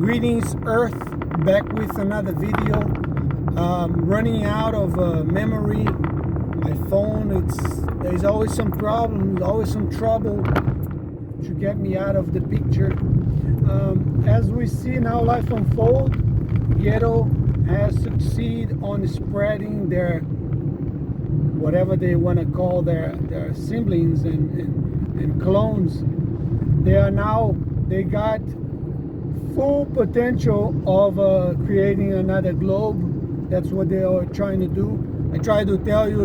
Greetings Earth, back with another video. Running out of memory. My phone, there's always some problems, always some trouble to get me out of the picture. As we see now life unfold, Ghetto has succeeded on spreading their, whatever they want to call their siblings and clones. They got full potential of creating another globe. That's what they are trying to do. I tried to tell you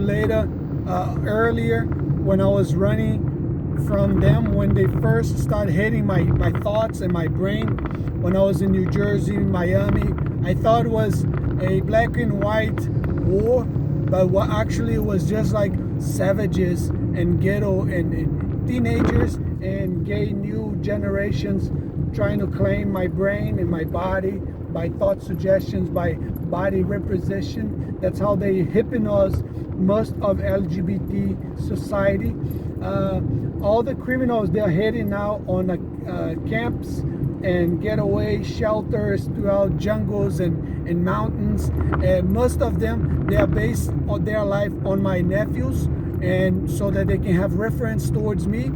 earlier when I was running from them, when they first started hitting my thoughts and my brain, when I was in New Jersey, Miami. I thought it was a black and white war, but what actually it was just like savages and ghetto and teenagers and gay new generations trying to claim my brain and my body by thought suggestions, by body representation. That's how they hypnotize most of LGBT society. All the criminals, they're heading now on camps and getaway shelters throughout jungles and mountains. And most of them, they are based on their life on my nephews, and so that they can have reference towards me.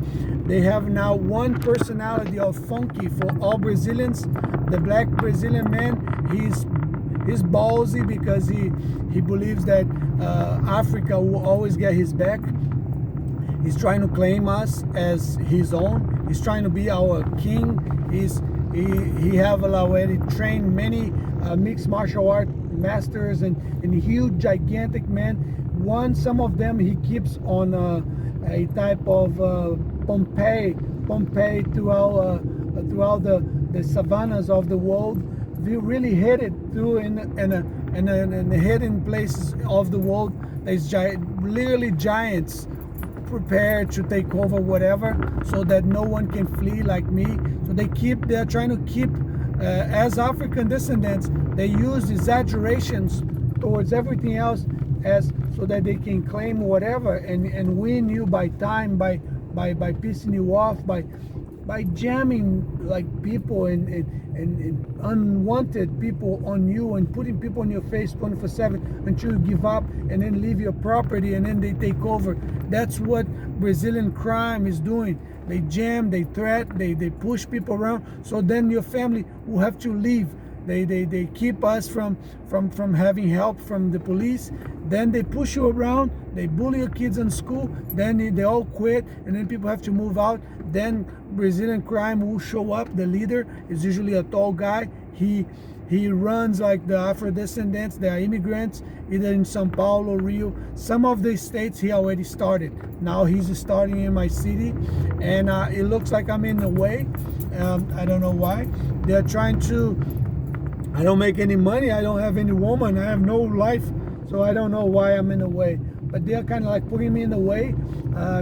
They have now one personality of funky for all Brazilians. The black Brazilian man, he's ballsy because he believes that Africa will always get his back. He's trying to claim us as his own. He's trying to be our king. He have already trained many mixed martial art masters and huge gigantic men. Some of them he keeps on a type of Pompeii throughout the savannas of the world. We really headed through in the hidden places of the world. There's literally giants prepared to take over whatever, so that no one can flee like me. So they're trying to keep, as African descendants, they use exaggerations towards everything else so that they can claim whatever and win you by time, by pissing you off, by jamming like people and unwanted people on you and putting people on your face 24/7 until you give up and then leave your property and then they take over. That's what Brazilian crime is doing. They jam, they threat, they push people around, so then your family will have to leave. They keep us from having help from the police. Then they push you around, they bully your kids in school, then they all quit, and then people have to move out. Then Brazilian crime will show up. The leader is usually a tall guy. He runs like the Afro-descendants. They are immigrants, either in São Paulo, Rio. Some of the states he already started. Now he's starting in my city, and it looks like I'm in the way. I don't know why. They're trying to. I don't make any money. I don't have any woman. I have no life, so I don't know why I'm in the way. But they're kind of like putting me in the way.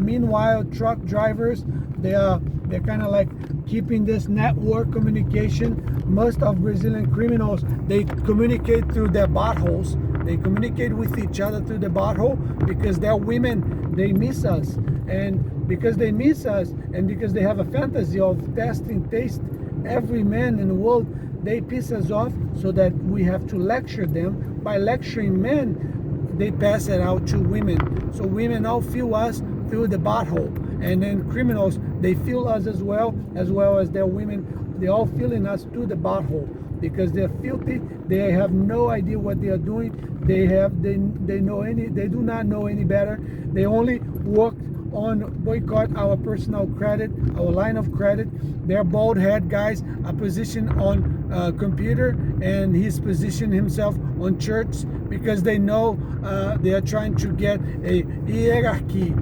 Meanwhile, truck drivers, they're kind of like keeping this network communication. Most of Brazilian criminals, they communicate through their buttholes. They communicate with each other through the butthole because they're women. They miss us, and because they miss us, and because they have a fantasy of taste every man in the world, they piss us off so that we have to lecture them. By lecturing men, they pass it out to women. So women all feel us through the butthole. And then criminals, they feel us as well as their women. They all feeling us through the butthole because they're filthy. They have no idea what they are doing. They do not know any better. They only work on boycott our personal credit, our line of credit. Their bald head guys are positioned on computer, and he's positioned himself on church because they know they are trying to get a hierarchy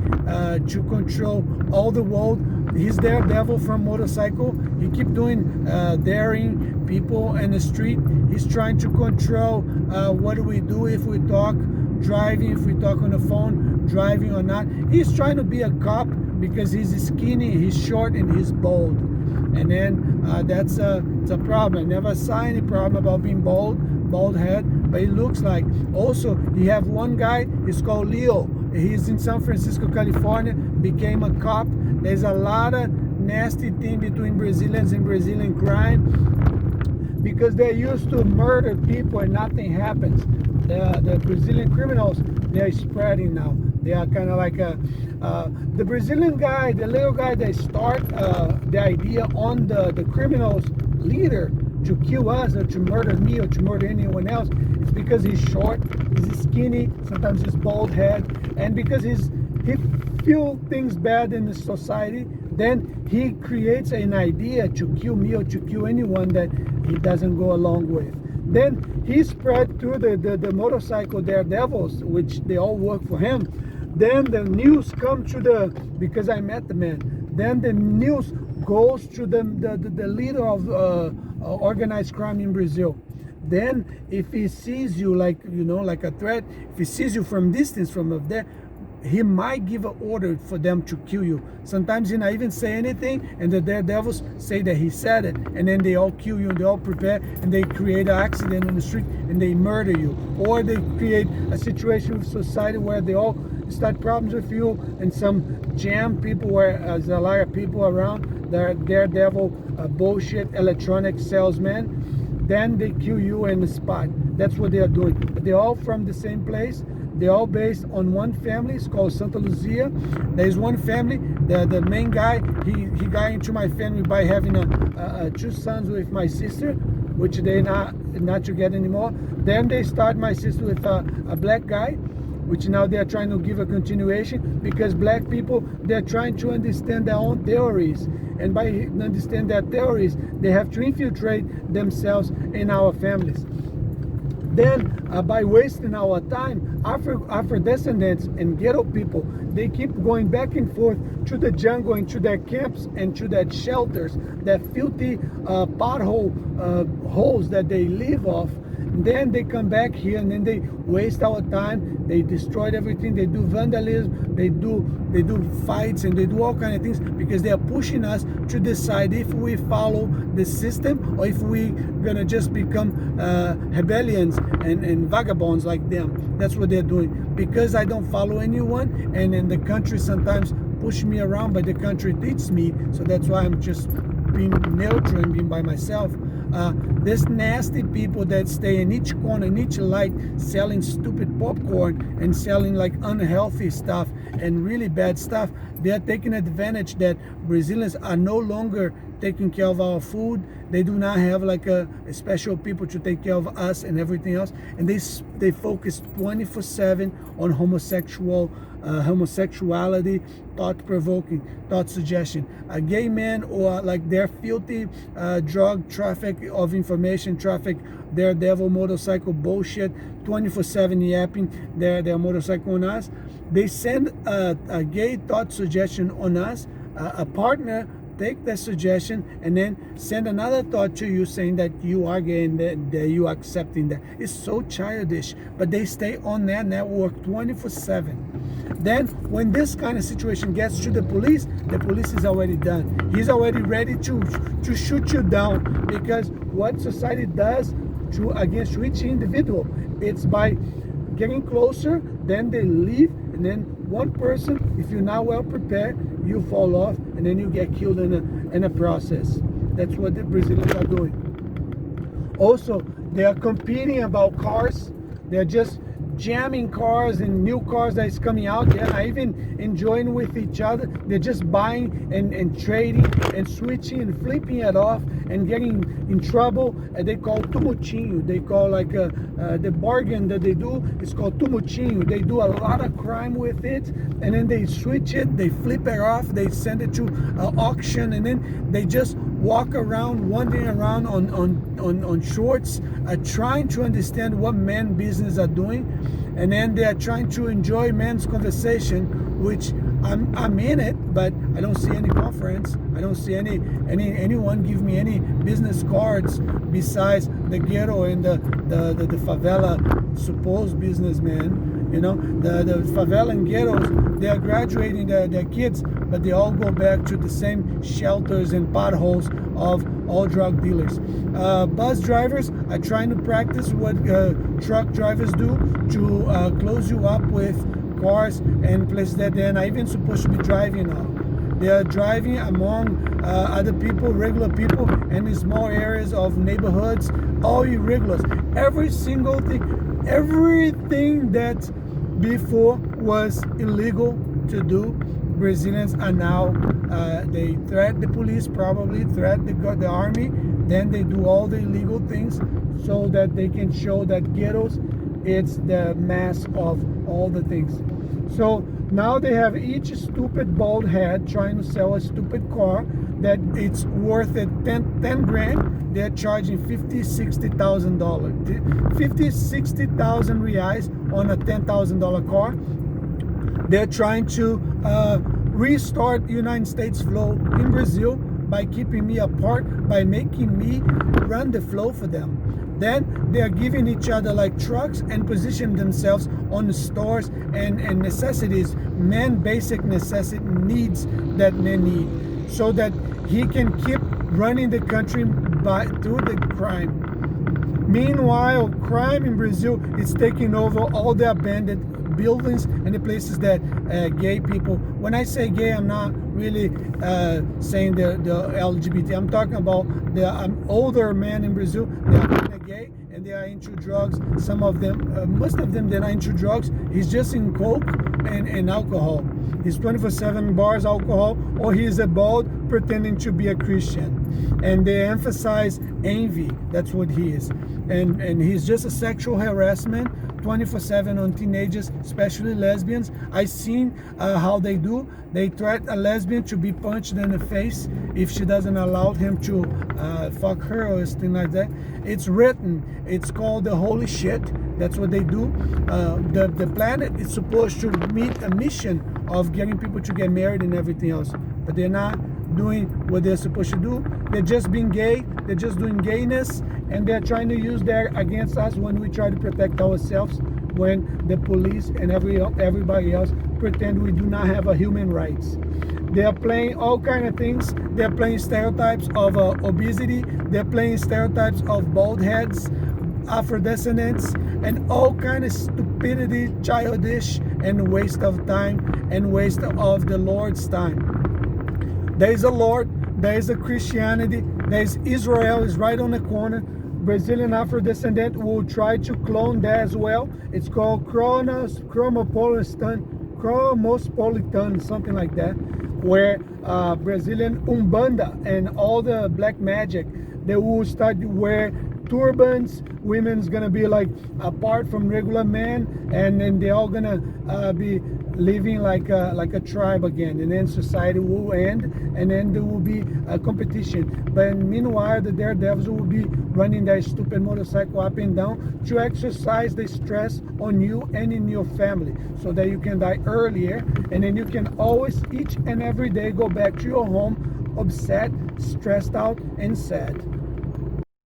to control all the world. He's their devil from motorcycle. He keep doing daring people in the street. He's trying to control what do we do if we talk, driving, if we talk on the phone, driving or not. He's trying to be a cop because he's skinny, he's short, and he's bald. And then it's a problem. I never saw any problem about being bald head, but it looks like. Also, you have one guy, he's called Leo. He's in San Francisco, California, became a cop. There's a lot of nasty thing between Brazilians and Brazilian crime. because they're used to murder people and nothing happens. The Brazilian criminals, they are spreading now. They are kind of like the Brazilian guy, the little guy, they start the idea on the criminals leader to kill us or to murder me or to murder anyone else. It's because he's short, he's skinny, sometimes he's bald head, and because he feel things bad in the society, then he creates an idea to kill me or to kill anyone that he doesn't go along with. Then he spread through the motorcycle daredevils, which they all work for him. Then the news come to because I met the man. Then the news goes to the leader of organized crime in Brazil. Then if he sees you like a threat, if he sees you from distance from up there, he might give an order for them to kill you. Sometimes he not even say anything, and the daredevils say that he said it, and then they all kill you, and they all prepare, and they create an accident on the street, and they murder you. Or they create a situation with society where they all start problems with you, and some jam people where there's a lot of people around, they're daredevil, bullshit, electronic salesman, then they kill you in the spot. That's what they are doing. But they're all from the same place. They're all based on one family. It's called Santa Luzia. There's one family. The main guy, he got into my family by having two sons with my sister, which they not together anymore. Then they start my sister with a black guy, which now they are trying to give a continuation, because black people, they're trying to understand their own theories. And by understand their theories, they have to infiltrate themselves in our families. Then by wasting our time, Afro descendants and ghetto people, they keep going back and forth to the jungle and to their camps and to their shelters, that filthy pothole holes that they live off. Then they come back here and then they waste our time. They destroyed everything. They do vandalism. They do fights, and they do all kinds of things because they are pushing us to decide if we follow the system or if we gonna just become rebellions and vagabonds like them. That's what they're doing. Because I don't follow anyone, and in the country sometimes push me around, but the country teaches me. So that's why I'm just being neutral and being by myself. There's nasty people that stay in each corner, in each light, selling stupid popcorn and selling like unhealthy stuff and really bad stuff. They're taking advantage that Brazilians are no longer taking care of our food. They do not have like a special people to take care of us and everything else. And they focus 24/7 on homosexuality, thought provoking, thought suggestion. A gay man, or like their filthy drug traffic of information traffic, their devil motorcycle bullshit, 24/7 yapping their motorcycle on us. They send a gay thought suggestion on us, a partner take that suggestion and then send another thought to you saying that you are gay and that you are accepting that. It's so childish, but they stay on that network 24/7. Then when this kind of situation gets to the police is already done. He's already ready to shoot you down, because what society does against each individual, it's by getting closer, then they leave, and then one person, if you're not well prepared, you fall off, and then you get killed in a process. That's what the Brazilians are doing. Also, they are competing about cars. They're just jamming cars and new cars that is coming out. They're not even enjoying with each other. They're just buying and trading and switching and flipping it off and getting in trouble. They call tumultinho. They call like the bargain that they do is called tumultinho. They do a lot of crime with it, and then they switch it, they flip it off, they send it to auction, and then they just walk around, wandering around on shorts, trying to understand what men business are doing, and then they are trying to enjoy men's conversation, which I'm in it, but I don't see any conference. I don't see anyone give me any business cards besides the ghetto and the favela supposed businessman. You know, the favela and ghettos, they are graduating their kids, but they all go back to the same shelters and potholes of all drug dealers. Bus drivers are trying to practice what truck drivers do to close you up with cars and places that they're not even supposed to be driving on. They are driving among other people, regular people, and in small areas areas of neighborhoods, all irregulars. Every single thing, everything that before was illegal to do, Brazilians are now, they threat the police, probably threat the army, then they do all the illegal things so that they can show that ghettos, it's the mass of all the things. So now they have each stupid bald head trying to sell a stupid car that it's worth it 10 grand. They're charging $50,000, 60,000 reais on a $10,000 car. They're trying to restart United States flow in Brazil by keeping me apart, by making me run the flow for them. Then they're giving each other like trucks and position themselves on the stores and necessities, men basic necessity needs that men need, so that he can keep running the country through the crime. Meanwhile, crime in Brazil is taking over all the abandoned buildings and the places that gay people, when I say gay, I'm not really saying the LGBT, I'm talking about the older men in Brazil. They are kind of gay and they are into drugs. Some of them, most of them, they're not into drugs. He's just in coke and alcohol. He's 24/7 bars, alcohol, or he's a bald pretending to be a Christian. And they emphasize envy. That's what he is. And he's just a sexual harassment 24/7 on teenagers, especially lesbians. I've seen how they do. They threat a lesbian to be punched in the face if she doesn't allow him to fuck her or something like that. It's written. It's called the holy shit. That's what they do. The planet is supposed to meet a mission of getting people to get married and everything else, but they're not doing what they're supposed to do. They're just being gay. They're just doing gayness, and they're trying to use that against us when we try to protect ourselves, when the police and everybody else pretend we do not have a human rights. They are playing all kind of things. They're playing stereotypes of obesity. They're playing stereotypes of bald heads, Afro-descendants, and all kind of stupidity, childish, and waste of time and waste of the Lord's time. There is a Lord, there is a Christianity, there is Israel is right on the corner. Brazilian Afro-descendant will try to clone that as well. It's called Chromopolitan, something like that, where Brazilian Umbanda and all the black magic, they will start to wear turbans. Women's gonna be like apart from regular men, and then they're all gonna be living like a tribe again, and then society will end, and then there will be a competition. But meanwhile, the daredevils will be running their stupid motorcycle up and down to exercise the stress on you and in your family, so that you can die earlier, and then you can always each and every day go back to your home upset, stressed out, and sad.